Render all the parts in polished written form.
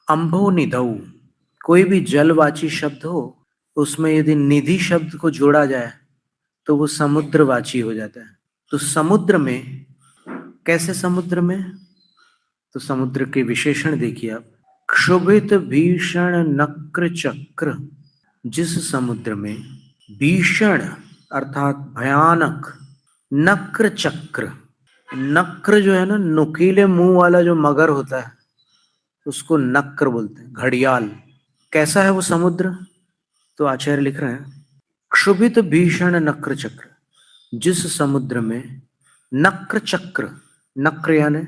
अम्भो निधौ, कोई भी जलवाची शब्द हो, उसमें यदि निधि शब्द को जोड़ा जाए तो वो समुद्रवाची हो जाता है। तो समुद्र में, कैसे समुद्र में, तो समुद्र के विशेषण देखिए आप। क्षुभित भीषण नक्र चक्र, जिस समुद्र में भीषण अर्थात भयानक, नक्र चक्र, नक्र जो है ना, नुकीले मुंह वाला जो मगर होता है उसको नक्र बोलते हैं, घड़ियाल। कैसा है वो समुद्र? तो आचार्य लिख रहे हैं, क्षुभित भीषण नक्र चक्र, जिस समुद्र में नक्र चक्र, नक्र यानी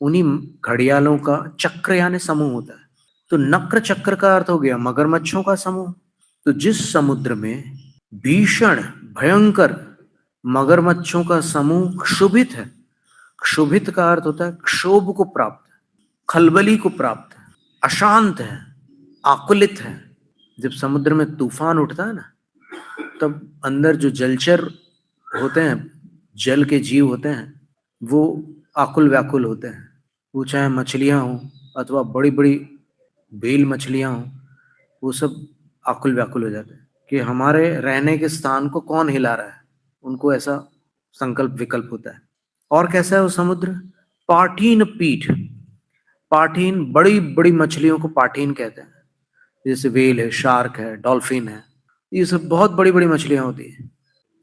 उन्हीं घड़ियालों का, चक्र यानी समूह होता है। तो नक्र चक्र का अर्थ हो गया मगरमच्छों का समूह। तो जिस समुद्र में भीषण भयंकर मगरमच्छों का समूह क्षुभित है, क्षुभित का अर्थ होता है क्षोभ को प्राप्त, खलबली को प्राप्त, अशांत है, आकुलित है। जब समुद्र में तूफान उठता है ना, तब अंदर जो जलचर होते हैं, जल के जीव होते हैं, वो आकुल व्याकुल होते हैं। वो चाहे मछलियां हों अथवा बड़ी बड़ी बेल मछलियां हों, वो सब आकुल व्याकुल हो जाते हैं कि हमारे रहने के स्थान को कौन हिला रहा है। उनको ऐसा संकल्प विकल्प होता है। और कैसा है वो समुद्र? पाठीन पीठ, पाठीन, बड़ी बड़ी मछलियों को पाठीन कहते हैं। जैसे वेल है, शार्क है, डॉल्फिन है, ये सब बहुत बड़ी बड़ी मछलियां होती है।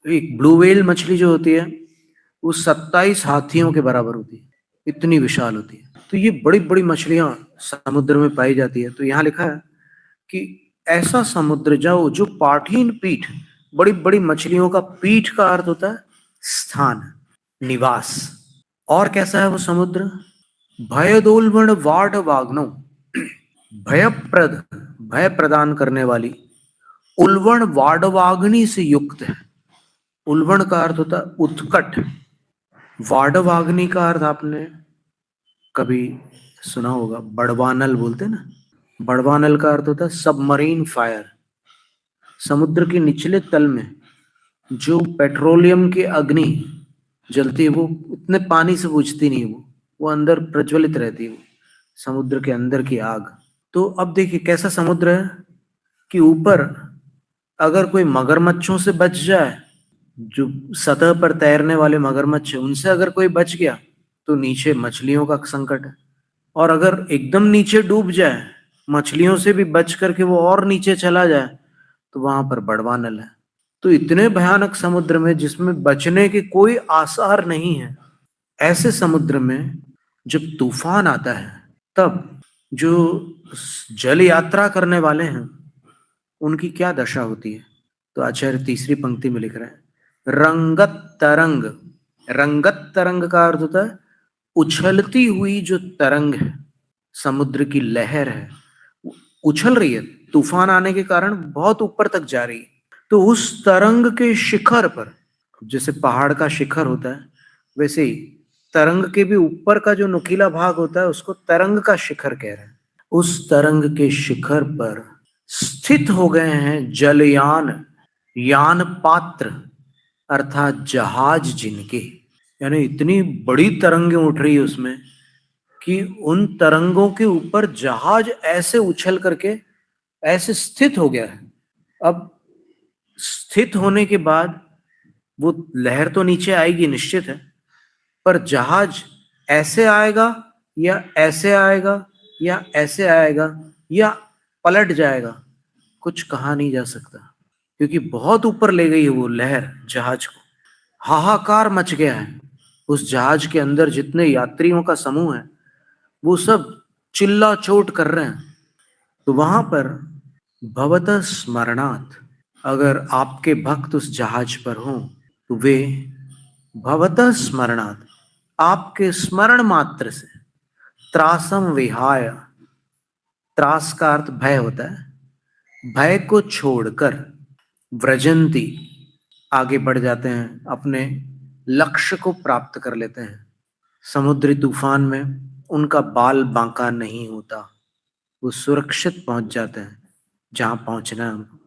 एक ब्लू वेल मछली जो होती है वो 27 हाथियों के बराबर होती है, इतनी विशाल होती है। तो ये बड़ी बड़ी मछलियां समुद्र में पाई जाती है। तो यहाँ लिखा है कि ऐसा समुद्र जाओ जो पाठीन पीठ, बड़ी बड़ी मछलियों का पीठ का अर्थ होता है स्थान, निवास। और कैसा है वो समुद्र? भयदोलवण वाट वाग्नो, भयप्रद, भय प्रदान करने वाली, उल्वण वाडवाग्नि से युक्त है। उल्वण का अर्थ होता है उत्कट, वाडवाग्नि का अर्थ आपने कभी सुना होगा, बड़वानल बोलते हैं ना, बड़वानल का अर्थ होता है सबमरीन फायर। समुद्र के निचले तल में जो पेट्रोलियम की अग्नि जलती है, वो इतने पानी से बुझती नहीं, वो अंदर प्रज्वलित रहती है, वो समुद्र के अंदर की आग। तो अब देखिए कैसा समुद्र है कि ऊपर अगर कोई मगरमच्छों से बच जाए, जो सतह पर तैरने वाले मगरमच्छ है, उनसे अगर कोई बच गया तो नीचे मछलियों का संकट है। और अगर एकदम नीचे डूब जाए, मछलियों से भी बच करके वो और नीचे चला जाए, तो वहां पर बड़वानल है। तो इतने भयानक समुद्र में जिसमें बचने के कोई आसार नहीं है, ऐसे समुद्र में जब तूफान आता है, तब जो जल यात्रा करने वाले हैं उनकी क्या दशा होती है? तो आचार्य तीसरी पंक्ति में लिख रहे हैं, रंगत तरंग, रंगत तरंग का अर्थ होता है उछलती हुई जो तरंग है, समुद्र की लहर है, उछल रही है, तूफान आने के कारण बहुत ऊपर तक जा रही है। तो उस तरंग के शिखर पर, जैसे पहाड़ का शिखर होता है, वैसे ही तरंग के भी ऊपर का जो नुकीला भाग होता है उसको तरंग का शिखर कह रहे हैं। उस तरंग के शिखर पर स्थित हो गए हैं जलयान, यान पात्र अर्थात जहाज जिनके, यानी इतनी बड़ी तरंगें उठ रही है उसमें कि उन तरंगों के ऊपर जहाज ऐसे उछल करके ऐसे स्थित हो गया है। अब स्थित होने के बाद वो लहर तो नीचे आएगी निश्चित है, पर जहाज ऐसे आएगा या ऐसे आएगा या ऐसे आएगा या पलट जाएगा, कुछ कहा नहीं जा सकता, क्योंकि बहुत ऊपर ले गई है वो लहर जहाज को। हाहाकार मच गया है उस जहाज के अंदर, जितने यात्रियों का समूह है वो सब चिल्ला चोट कर रहे हैं। तो वहां पर भवतः स्मरणात्, अगर आपके भक्त उस जहाज पर हों तो वे भवतः स्मरणात्, आपके स्मरण मात्र से, त्रासम विहाय, त्रास का अर्थ भय होता है, भय को छोड़कर, व्रजंती, आगे बढ़ जाते हैं, अपने लक्ष्य को प्राप्त कर लेते हैं। समुद्री तूफान में उनका बाल बांका नहीं होता, वो सुरक्षित पहुंच जाते हैं जहां पहुंचना है उनको।